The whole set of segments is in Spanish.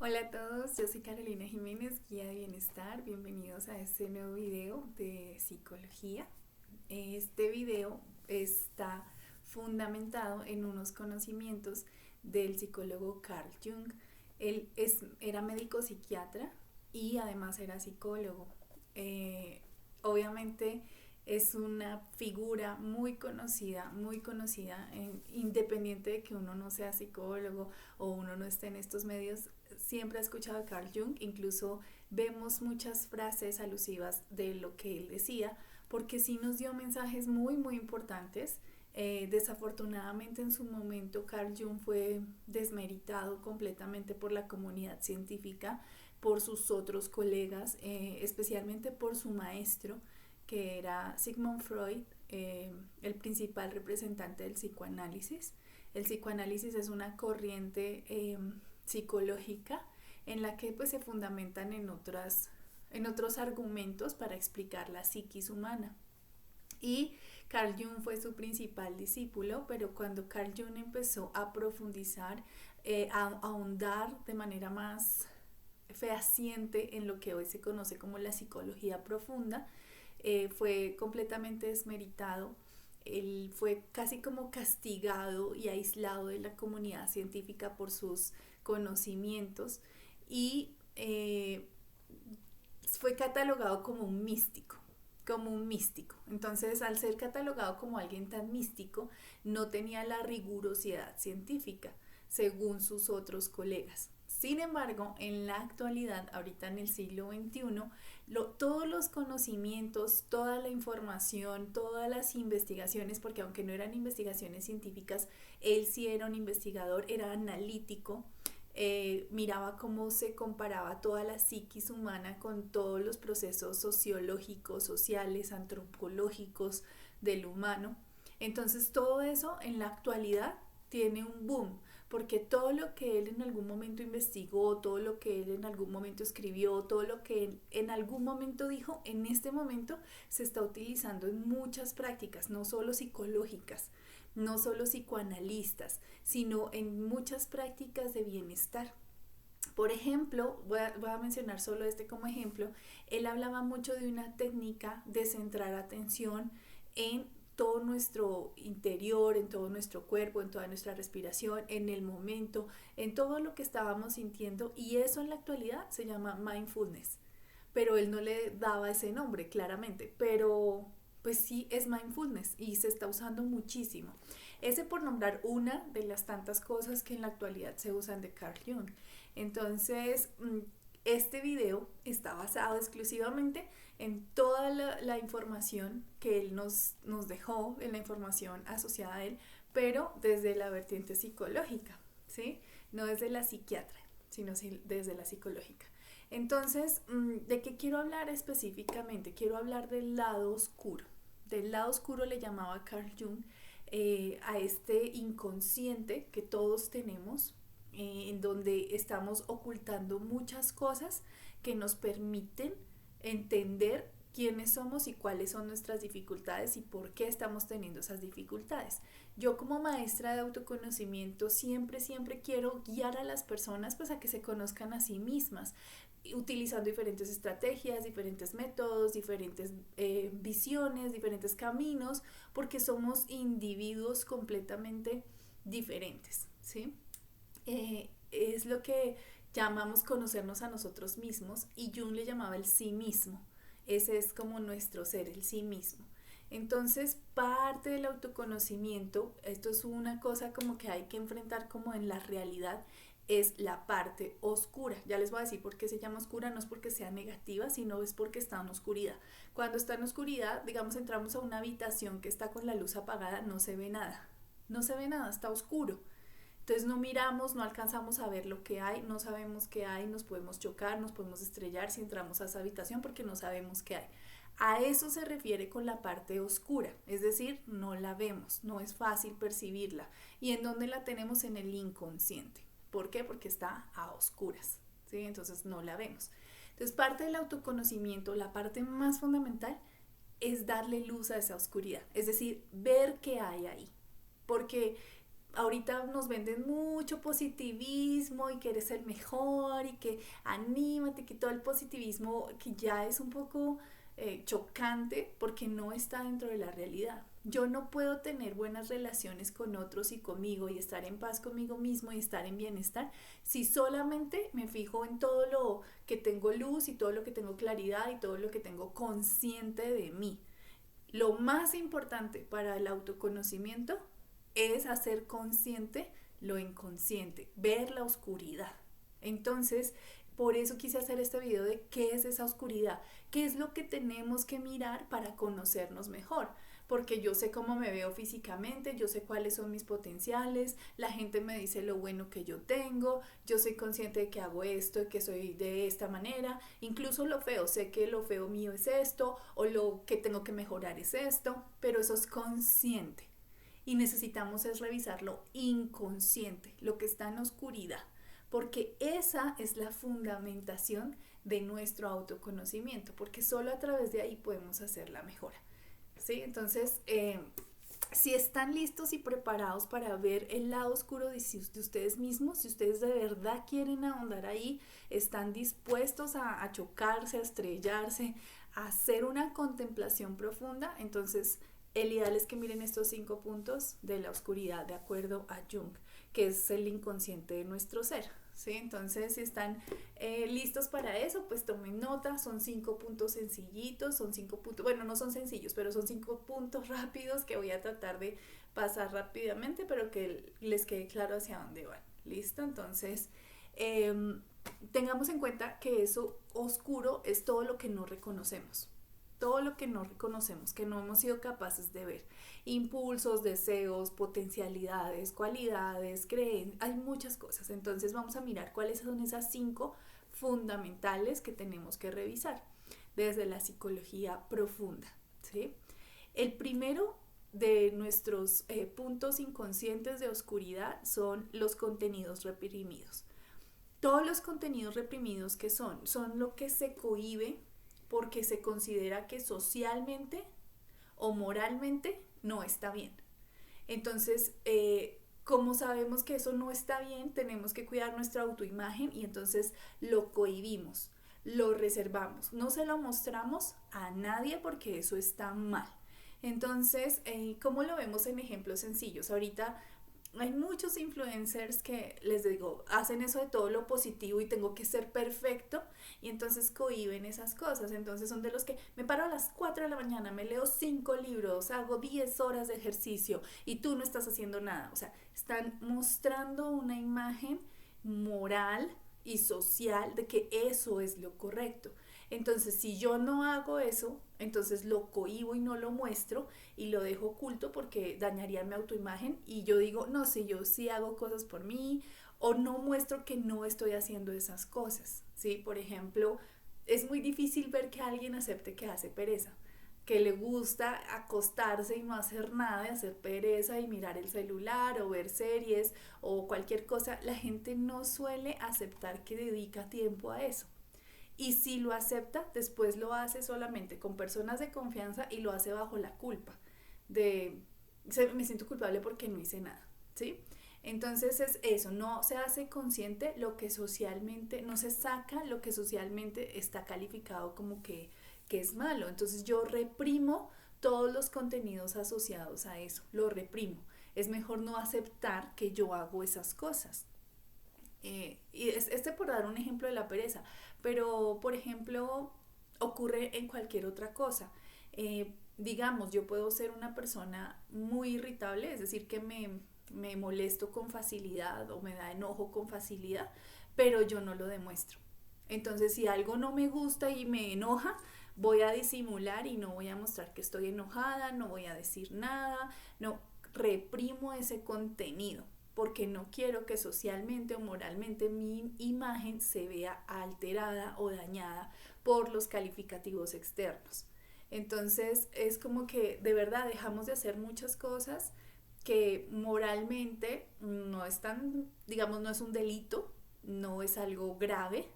Hola a todos, yo soy Carolina Jiménez, guía de bienestar. Bienvenidos a este nuevo video de psicología. Este video está fundamentado en unos conocimientos del psicólogo Carl Jung. Era médico psiquiatra y además era psicólogo. Obviamente es una figura muy conocida, independiente de que uno no sea psicólogo o uno no esté en estos medios. Siempre he escuchado a Carl Jung, incluso vemos muchas frases alusivas de lo que él decía, porque sí nos dio mensajes muy importantes. Desafortunadamente en su momento Carl Jung fue desmeritado completamente por la comunidad científica, por sus otros colegas, especialmente por su maestro, que era Sigmund Freud, el principal representante del psicoanálisis. El psicoanálisis es una corriente psicológica en la que pues se fundamentan en otros argumentos para explicar la psiquis humana. Y Carl Jung fue su principal discípulo, pero cuando Carl Jung empezó a profundizar, a ahondar de manera más fehaciente en lo que hoy se conoce como la psicología profunda, fue completamente desmeritado. Él fue casi como castigado y aislado de la comunidad científica por sus conocimientos y fue catalogado como un místico. Entonces, al ser catalogado como alguien tan místico, no tenía la rigurosidad científica, según sus otros colegas. Sin embargo, en la actualidad, ahorita en el siglo XXI, todos los conocimientos, toda la información, todas las investigaciones, porque aunque no eran investigaciones científicas, él sí era un investigador, era analítico, miraba cómo se comparaba toda la psiquis humana con todos los procesos sociológicos, sociales, antropológicos del humano. Entonces todo eso en la actualidad tiene un boom, porque todo lo que él en algún momento investigó, todo lo que él en algún momento escribió, todo lo que él en algún momento dijo, en este momento se está utilizando en muchas prácticas, no solo psicológicas, no solo psicoanalistas, sino en muchas prácticas de bienestar. Por ejemplo, voy a mencionar solo este como ejemplo, él hablaba mucho de una técnica de centrar atención en todo nuestro interior, en todo nuestro cuerpo, en toda nuestra respiración, en el momento, en todo lo que estábamos sintiendo, y eso en la actualidad se llama mindfulness. Pero él no le daba ese nombre claramente, pero pues sí es mindfulness y se está usando muchísimo. Ese por nombrar una de las tantas cosas que en la actualidad se usan de Carl Jung. Entonces, este video está basado exclusivamente en toda la información que él nos dejó, en la información asociada a él, pero desde la vertiente psicológica, ¿sí? No desde la psiquiatra, sino desde la psicológica. Entonces, ¿de qué quiero hablar específicamente? Quiero hablar del lado oscuro. Del lado oscuro le llamaba Carl Jung a este inconsciente que todos tenemos, en donde estamos ocultando muchas cosas que nos permiten entender quiénes somos y cuáles son nuestras dificultades y por qué estamos teniendo esas dificultades. Yo como maestra de autoconocimiento siempre quiero guiar a las personas pues a que se conozcan a sí mismas, utilizando diferentes estrategias, diferentes métodos, diferentes visiones, diferentes caminos, porque somos individuos completamente diferentes, ¿sí? Es lo que llamamos conocernos a nosotros mismos, y Jung le llamaba el sí mismo. Ese es como nuestro ser, el sí mismo. Entonces, parte del autoconocimiento, esto es una cosa como que hay que enfrentar como en la realidad, es la parte oscura. Ya les voy a decir por qué se llama oscura, no es porque sea negativa, sino es porque está en oscuridad. Cuando está en oscuridad, digamos, entramos a una habitación que está con la luz apagada, no se ve nada. No se ve nada, está oscuro. Entonces no miramos, no alcanzamos a ver lo que hay, no sabemos qué hay, nos podemos chocar, nos podemos estrellar si entramos a esa habitación porque no sabemos qué hay. A eso se refiere con la parte oscura, es decir, no la vemos, no es fácil percibirla. ¿Y en dónde la tenemos? En el inconsciente. ¿Por qué? Porque está a oscuras, ¿sí? Entonces no la vemos. Entonces parte del autoconocimiento, la parte más fundamental, es darle luz a esa oscuridad, es decir, ver qué hay ahí. Porque ahorita nos venden mucho positivismo y que eres el mejor y que anímate, que todo el positivismo que ya es un poco chocante porque no está dentro de la realidad. Yo no puedo tener buenas relaciones con otros y conmigo y estar en paz conmigo mismo y estar en bienestar si solamente me fijo en todo lo que tengo luz y todo lo que tengo claridad y todo lo que tengo consciente de mí. Lo más importante para el autoconocimiento es hacer consciente lo inconsciente, ver la oscuridad. Entonces, por eso quise hacer este video de qué es esa oscuridad, qué es lo que tenemos que mirar para conocernos mejor. Porque yo sé cómo me veo físicamente, yo sé cuáles son mis potenciales, la gente me dice lo bueno que yo tengo, yo soy consciente de que hago esto, de que soy de esta manera, incluso lo feo, sé que lo feo mío es esto o lo que tengo que mejorar es esto, pero eso es consciente. Y necesitamos es revisar lo inconsciente, lo que está en la oscuridad, porque esa es la fundamentación de nuestro autoconocimiento, porque solo a través de ahí podemos hacer la mejora. ¿Sí? Entonces, si están listos y preparados para ver el lado oscuro de ustedes mismos, si ustedes de verdad quieren ahondar ahí, están dispuestos a chocarse, a estrellarse, a hacer una contemplación profunda, entonces el ideal es que miren estos 5 puntos de la oscuridad de acuerdo a Jung, que es el inconsciente de nuestro ser. ¿Sí? Entonces, si están listos para eso, pues tomen nota. Son 5 puntos sencillitos, son 5 puntos, bueno, no son sencillos, pero son 5 puntos rápidos que voy a tratar de pasar rápidamente, pero que les quede claro hacia dónde van. ¿Listo? Entonces, tengamos en cuenta que eso oscuro es todo lo que no reconocemos. Todo lo que no reconocemos, que no hemos sido capaces de ver. Impulsos, deseos, potencialidades, cualidades, creencias, hay muchas cosas. Entonces vamos a mirar cuáles son esas 5 fundamentales que tenemos que revisar desde la psicología profunda. ¿Sí? El primero de nuestros puntos inconscientes de oscuridad son los contenidos reprimidos. Todos los contenidos reprimidos que son lo que se cohíbe porque se considera que socialmente o moralmente no está bien. Entonces, como sabemos que eso no está bien, tenemos que cuidar nuestra autoimagen y entonces lo cohibimos, lo reservamos, no se lo mostramos a nadie porque eso está mal. Entonces, ¿cómo lo vemos en ejemplos sencillos? Ahorita hay muchos influencers que les digo, hacen eso de todo lo positivo y tengo que ser perfecto y entonces cohíben esas cosas. Entonces son de los que me paro a las 4 de la mañana, me leo 5 libros, hago 10 horas de ejercicio y tú no estás haciendo nada. O sea, están mostrando una imagen moral y social de que eso es lo correcto. Entonces, si yo no hago eso, entonces lo cohíbo y no lo muestro y lo dejo oculto porque dañaría mi autoimagen y yo digo, no, si yo sí hago cosas por mí o no muestro que no estoy haciendo esas cosas, ¿sí? Por ejemplo, es muy difícil ver que alguien acepte que hace pereza, que le gusta acostarse y no hacer nada, hacer pereza y mirar el celular o ver series o cualquier cosa. La gente no suele aceptar que dedica tiempo a eso. Y si lo acepta, después lo hace solamente con personas de confianza y lo hace bajo la culpa de me siento culpable porque no hice nada, ¿sí? Entonces es eso, no se hace consciente lo que socialmente, no se saca lo que socialmente está calificado como que es malo. Entonces yo reprimo todos los contenidos asociados a eso, lo reprimo. Es mejor no aceptar que yo hago esas cosas. Y por dar un ejemplo de la pereza, pero por ejemplo ocurre en cualquier otra cosa. Digamos, yo puedo ser una persona muy irritable, es decir, que me molesto con facilidad o me da enojo con facilidad, pero yo no lo demuestro. Entonces, si algo no me gusta y me enoja, voy a disimular y no voy a mostrar que estoy enojada, no voy a decir nada, no, reprimo ese contenido porque no quiero que socialmente o moralmente mi imagen se vea alterada o dañada por los calificativos externos. Entonces es como que de verdad dejamos de hacer muchas cosas que moralmente no es tan, digamos, no es un delito, no es algo grave,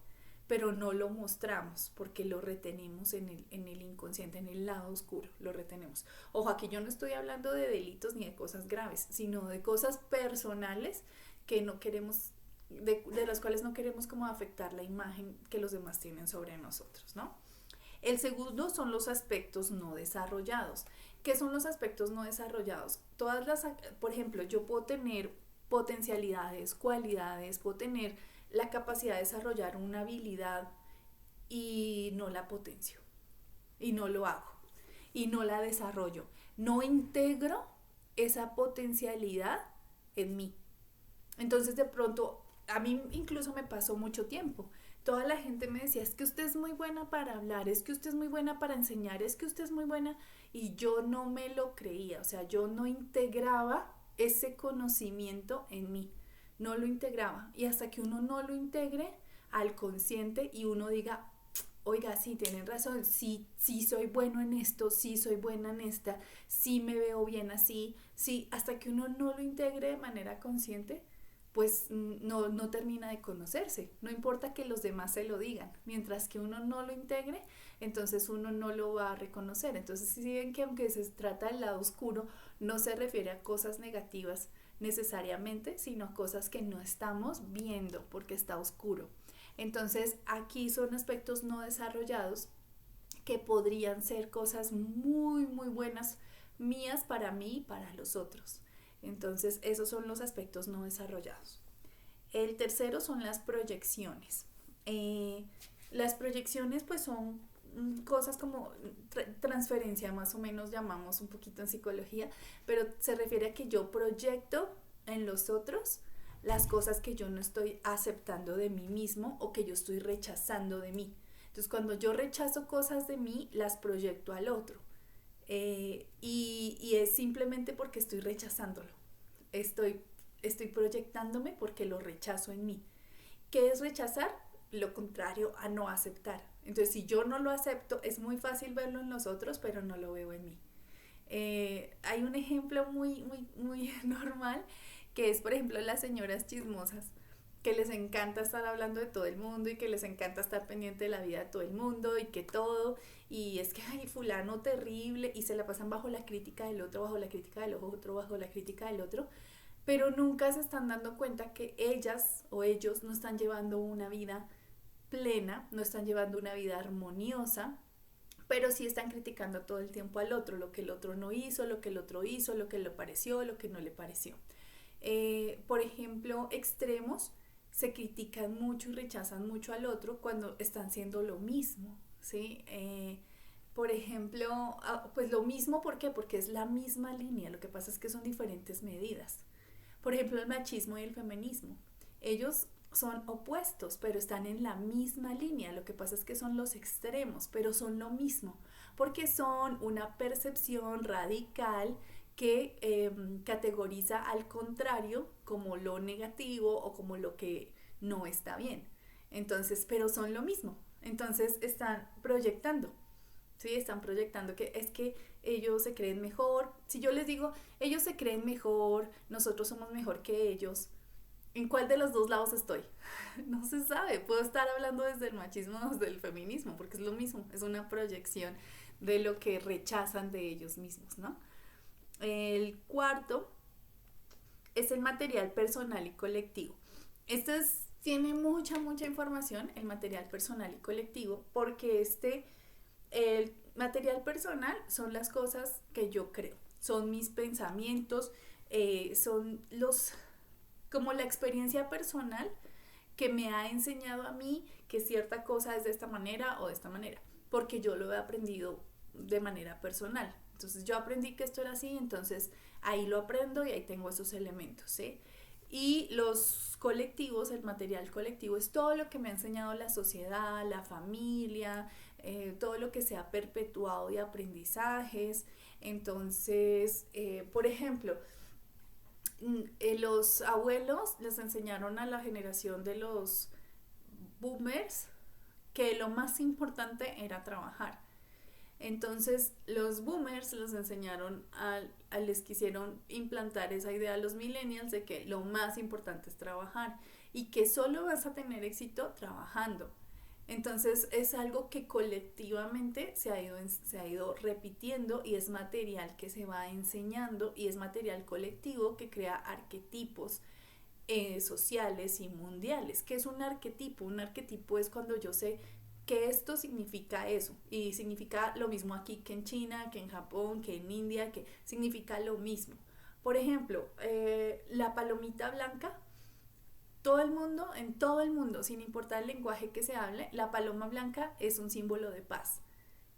pero no lo mostramos porque lo retenemos en el inconsciente, en el lado oscuro, lo retenemos. Ojo, aquí yo no estoy hablando de delitos ni de cosas graves, sino de cosas personales que no queremos, de las cuales no queremos como afectar la imagen que los demás tienen sobre nosotros, ¿no? El segundo son los aspectos no desarrollados. ¿Qué son los aspectos no desarrollados? Por ejemplo, yo puedo tener potencialidades, cualidades, puedo tener la capacidad de desarrollar una habilidad y no la potencio, y no lo hago, y no la desarrollo. No integro esa potencialidad en mí. Entonces de pronto, a mí incluso me pasó mucho tiempo. Toda la gente me decía, es que usted es muy buena para hablar, es que usted es muy buena para enseñar, es que usted es muy buena. Y yo no me lo creía, o sea, yo no integraba ese conocimiento en mí, no lo integraba. Y hasta que uno no lo integre al consciente y uno diga, oiga, sí, tienen razón, sí, sí soy bueno en esto, sí soy buena en esta, sí me veo bien así, sí, hasta que uno no lo integre de manera consciente, pues no termina de conocerse. No importa que los demás se lo digan, mientras que uno no lo integre, entonces uno no lo va a reconocer. Entonces, si ven que aunque se trata del lado oscuro, no se refiere a cosas negativas necesariamente, sino a cosas que no estamos viendo porque está oscuro. Entonces, aquí son aspectos no desarrollados que podrían ser cosas muy, muy buenas mías para mí y para los otros. Entonces, esos son los aspectos no desarrollados. El tercero son las proyecciones. Las proyecciones pues son cosas como transferencia, más o menos llamamos un poquito en psicología, pero se refiere a que yo proyecto en los otros las cosas que yo no estoy aceptando de mí mismo o que yo estoy rechazando de mí. Entonces, cuando yo rechazo cosas de mí, las proyecto al otro. Y es simplemente porque estoy rechazándolo. Estoy proyectándome porque lo rechazo en mí. ¿Qué es rechazar? Lo contrario a no aceptar. Entonces, si yo no lo acepto, es muy fácil verlo en los otros, pero no lo veo en mí. Hay un ejemplo muy, muy, muy normal, que es, por ejemplo, las señoras chismosas, que les encanta estar hablando de todo el mundo y que les encanta estar pendiente de la vida de todo el mundo y que todo, y es que, ay, fulano terrible, y se la pasan bajo la crítica del otro, bajo la crítica del otro, bajo la crítica del otro, pero nunca se están dando cuenta que ellas o ellos no están llevando una vida plena, no están llevando una vida armoniosa, pero sí están criticando todo el tiempo al otro, lo que el otro no hizo, lo que el otro hizo, lo que le pareció, lo que no le pareció. Por ejemplo, extremos se critican mucho y rechazan mucho al otro cuando están haciendo lo mismo, ¿sí? Por ejemplo, pues lo mismo, ¿por qué? Porque es la misma línea, lo que pasa es que son diferentes medidas. Por ejemplo, el machismo y el feminismo. Ellos son opuestos, pero están en la misma línea. Lo que pasa es que son los extremos, pero son lo mismo, porque son una percepción radical que categoriza al contrario como lo negativo o como lo que no está bien. Entonces, pero son lo mismo. Entonces están proyectando. ¿Sí? Están proyectando que es que ellos se creen mejor. Si yo les digo, ellos se creen mejor, nosotros somos mejor que ellos, ¿en cuál de los dos lados estoy? No se sabe. Puedo estar hablando desde el machismo o desde el feminismo, porque es lo mismo, es una proyección de lo que rechazan de ellos mismos, ¿no? El cuarto es el material personal y colectivo. Tiene mucha, mucha información, el material personal y colectivo, porque el material personal son las cosas que yo creo, son mis pensamientos, son como la experiencia personal que me ha enseñado a mí que cierta cosa es de esta manera o de esta manera, porque yo lo he aprendido de manera personal. Entonces yo aprendí que esto era así, entonces ahí lo aprendo y ahí tengo esos elementos, ¿sí? Y los colectivos, el material colectivo es todo lo que me ha enseñado la sociedad, la familia, todo lo que se ha perpetuado de aprendizajes. Entonces, por ejemplo, los abuelos les enseñaron a la generación de los boomers que lo más importante era trabajar. Entonces los boomers les enseñaron, les quisieron implantar esa idea a los millennials de que lo más importante es trabajar y que solo vas a tener éxito trabajando. Entonces es algo que colectivamente se ha ido repitiendo y es material que se va enseñando y es material colectivo que crea arquetipos sociales y mundiales. ¿Qué es un arquetipo? Un arquetipo es cuando yo sé que esto significa eso y significa lo mismo aquí que en China, que en Japón, que en India, que significa lo mismo. Por ejemplo, la palomita blanca, todo el mundo, en todo el mundo, sin importar el lenguaje que se hable, la paloma blanca es un símbolo de paz.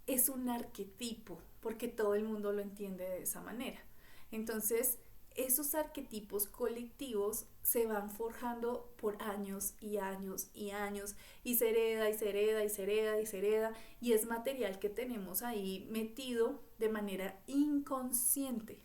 Es un arquetipo, porque todo el mundo lo entiende de esa manera. Entonces, esos arquetipos colectivos se van forjando por años y años y años y se hereda y se hereda y se hereda y se hereda y es material que tenemos ahí metido de manera inconsciente.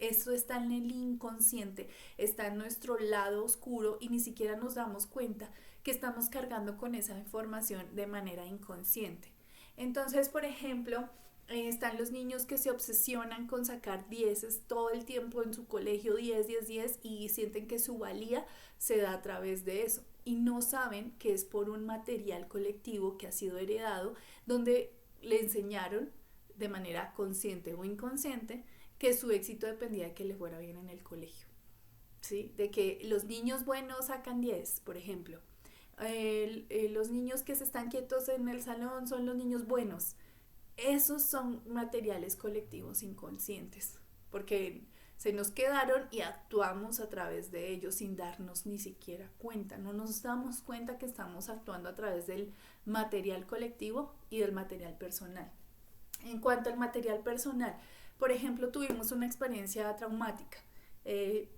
Eso está en el inconsciente, está en nuestro lado oscuro y ni siquiera nos damos cuenta que estamos cargando con esa información de manera inconsciente. Entonces, por ejemplo, están los niños que se obsesionan con sacar dieces todo el tiempo en su colegio, 10, 10, 10, y sienten que su valía se da a través de eso. Y no saben que es por un material colectivo que ha sido heredado, donde le enseñaron de manera consciente o inconsciente que su éxito dependía de que le fuera bien en el colegio, ¿sí? De que los niños buenos sacan 10, por ejemplo. Los niños que se están quietos en el salón son los niños buenos. Esos son materiales colectivos inconscientes, porque se nos quedaron y actuamos a través de ellos sin darnos ni siquiera cuenta. No nos damos cuenta que estamos actuando a través del material colectivo y del material personal. En cuanto al material personal, por ejemplo, tuvimos una experiencia traumática. Eh,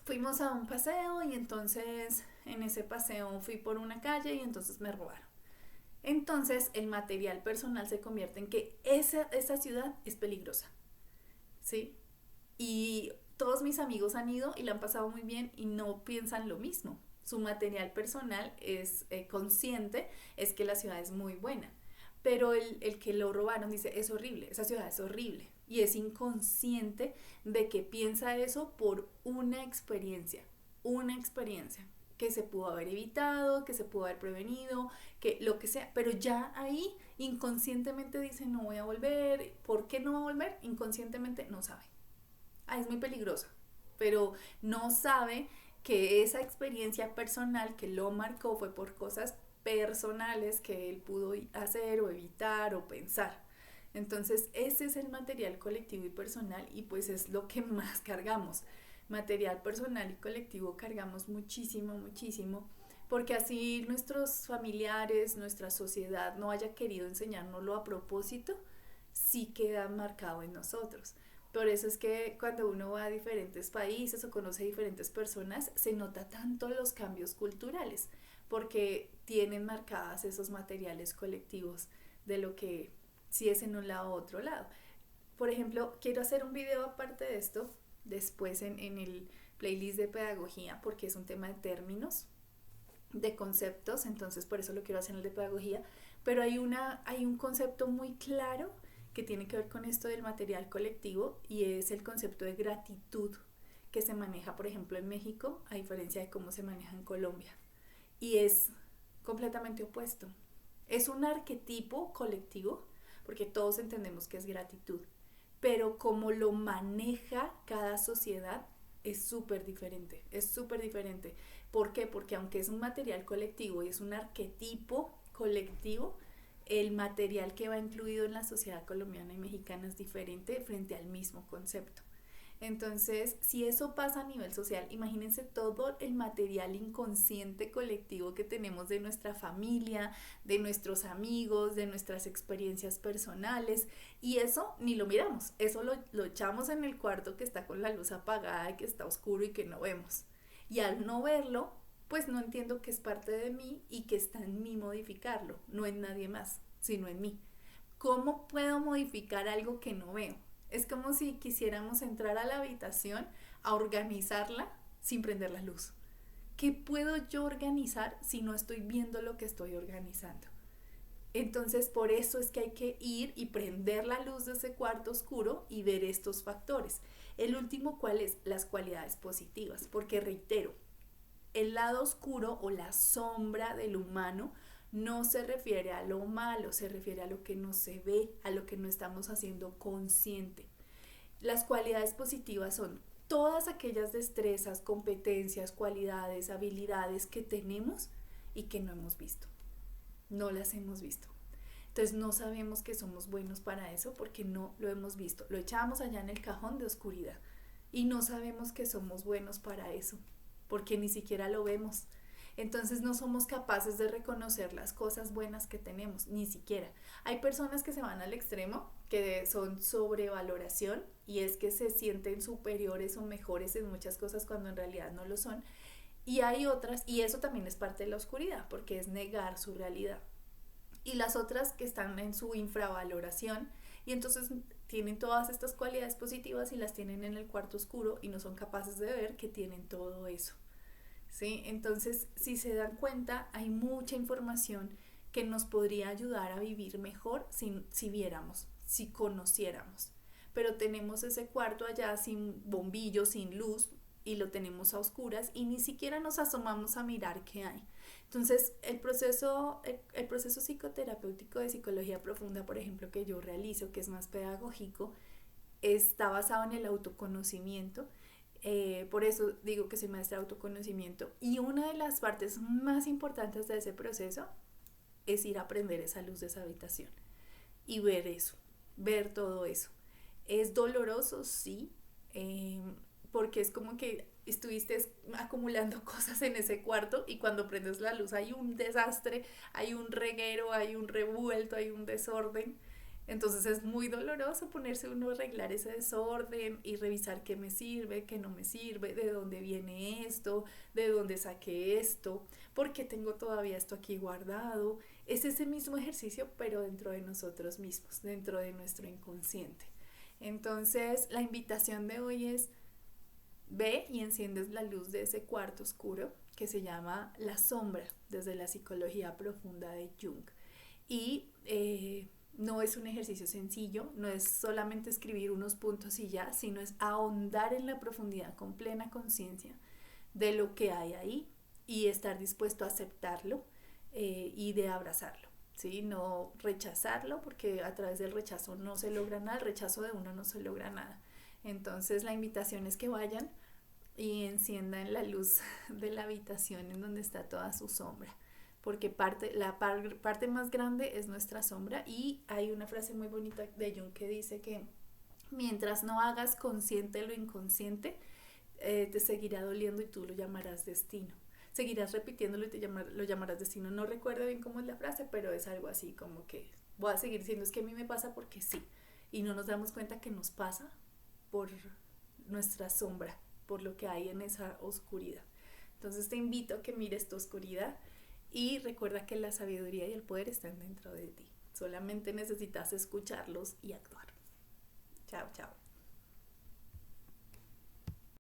Fuimos a un paseo y entonces en ese paseo fui por una calle y entonces me robaron. Entonces el material personal se convierte en que esa ciudad es peligrosa, ¿sí? Y todos mis amigos han ido y la han pasado muy bien y no piensan lo mismo. Su material personal es consciente, es que la ciudad es muy buena. Pero el que lo robaron dice, es horrible, esa ciudad es horrible. Y es inconsciente de que piensa eso por una experiencia que se pudo haber evitado, que se pudo haber prevenido, que lo que sea, pero ya ahí inconscientemente dice no voy a volver. ¿Por qué no va a volver? Inconscientemente no sabe. Ah, es muy peligrosa, pero no sabe que esa experiencia personal que lo marcó fue por cosas personales que él pudo hacer o evitar o pensar. Entonces ese es el material colectivo y personal y pues es lo que más cargamos. Material personal y colectivo cargamos muchísimo, muchísimo, porque así nuestros familiares, nuestra sociedad no haya querido enseñárnoslo a propósito, sí queda marcado en nosotros. Por eso es que cuando uno va a diferentes países o conoce diferentes personas, se nota tanto los cambios culturales, porque tienen marcadas esos materiales colectivos de lo que si es en un lado u otro lado. Por ejemplo, quiero hacer un video aparte de esto, después en el playlist de pedagogía, porque es un tema de términos, de conceptos, entonces por eso lo quiero hacer en el de pedagogía, pero hay un concepto muy claro que tiene que ver con esto del material colectivo y es el concepto de gratitud que se maneja, por ejemplo, en México, a diferencia de cómo se maneja en Colombia. Y es completamente opuesto. Es un arquetipo colectivo, porque todos entendemos que es gratitud, pero como lo maneja cada sociedad es súper diferente, es súper diferente. ¿Por qué? Porque aunque es un material colectivo y es un arquetipo colectivo, el material que va incluido en la sociedad colombiana y mexicana es diferente frente al mismo concepto. Entonces, si eso pasa a nivel social, imagínense todo el material inconsciente colectivo que tenemos de nuestra familia, de nuestros amigos, de nuestras experiencias personales, y eso ni lo miramos, eso lo echamos en el cuarto que está con la luz apagada y que está oscuro y que no vemos. Y al no verlo, pues no entiendo que es parte de mí y que está en mí modificarlo, no en nadie más, sino en mí. ¿Cómo puedo modificar algo que no veo? Es como si quisiéramos entrar a la habitación a organizarla sin prender la luz. ¿Qué puedo yo organizar si no estoy viendo lo que estoy organizando? Entonces, por eso es que hay que ir y prender la luz de ese cuarto oscuro y ver estos factores. El último, ¿cuál es? Las cualidades positivas, porque reitero, el lado oscuro o la sombra del humano No se refiere a lo malo, se refiere a lo que no se ve, a lo que no estamos haciendo consciente. Las cualidades positivas son todas aquellas destrezas, competencias, cualidades, habilidades que tenemos y que no hemos visto. No las hemos visto. Entonces no sabemos que somos buenos para eso porque no lo hemos visto. Lo echamos allá en el cajón de oscuridad y no sabemos que somos buenos para eso porque ni siquiera lo vemos. Entonces no somos capaces de reconocer las cosas buenas que tenemos, ni siquiera. Hay personas que se van al extremo, que son sobrevaloración, y es que se sienten superiores o mejores en muchas cosas cuando en realidad no lo son. Y hay otras, y eso también es parte de la oscuridad, porque es negar su realidad. Y las otras que están en su infravaloración, y entonces tienen todas estas cualidades positivas y las tienen en el cuarto oscuro y no son capaces de ver que tienen todo eso. ¿Sí? Entonces, si se dan cuenta, hay mucha información que nos podría ayudar a vivir mejor si viéramos, si conociéramos. Pero tenemos ese cuarto allá sin bombillo, sin luz, y lo tenemos a oscuras y ni siquiera nos asomamos a mirar qué hay. Entonces, el proceso psicoterapéutico de psicología profunda, por ejemplo, que yo realizo, que es más pedagógico, está basado en el autoconocimiento. Por eso digo que soy maestra de autoconocimiento. Y una de las partes más importantes de ese proceso es ir a prender esa luz de esa habitación y ver eso, ver todo eso. ¿Es doloroso? Sí, porque es como que estuviste acumulando cosas en ese cuarto y cuando prendes la luz hay un desastre, hay un reguero, hay un revuelto, hay un desorden. Entonces es muy doloroso ponerse uno a arreglar ese desorden y revisar qué me sirve, qué no me sirve, de dónde viene esto, de dónde saqué esto, por qué tengo todavía esto aquí guardado. Es ese mismo ejercicio, pero dentro de nosotros mismos, dentro de nuestro inconsciente. Entonces la invitación de hoy es: ve y enciendes la luz de ese cuarto oscuro que se llama la sombra, desde la psicología profunda de Jung. Y no es un ejercicio sencillo, no es solamente escribir unos puntos y ya, sino es ahondar en la profundidad con plena conciencia de lo que hay ahí y estar dispuesto a aceptarlo y de abrazarlo, ¿sí? No rechazarlo, porque a través del rechazo no se logra nada, el rechazo de uno no se logra nada. Entonces la invitación es que vayan y enciendan la luz de la habitación en donde está toda su sombra, porque la parte más grande es nuestra sombra. Y hay una frase muy bonita de Jung que dice que mientras no hagas consciente lo inconsciente, te seguirá doliendo y tú lo llamarás destino. Seguirás repitiéndolo y lo llamarás destino. No recuerdo bien cómo es la frase, pero es algo así como que voy a seguir diciendo es que a mí me pasa porque sí. Y no nos damos cuenta que nos pasa por nuestra sombra, por lo que hay en esa oscuridad. Entonces te invito a que mires tu oscuridad y recuerda que la sabiduría y el poder están dentro de ti. Solamente necesitas escucharlos y actuar. Chao, chao.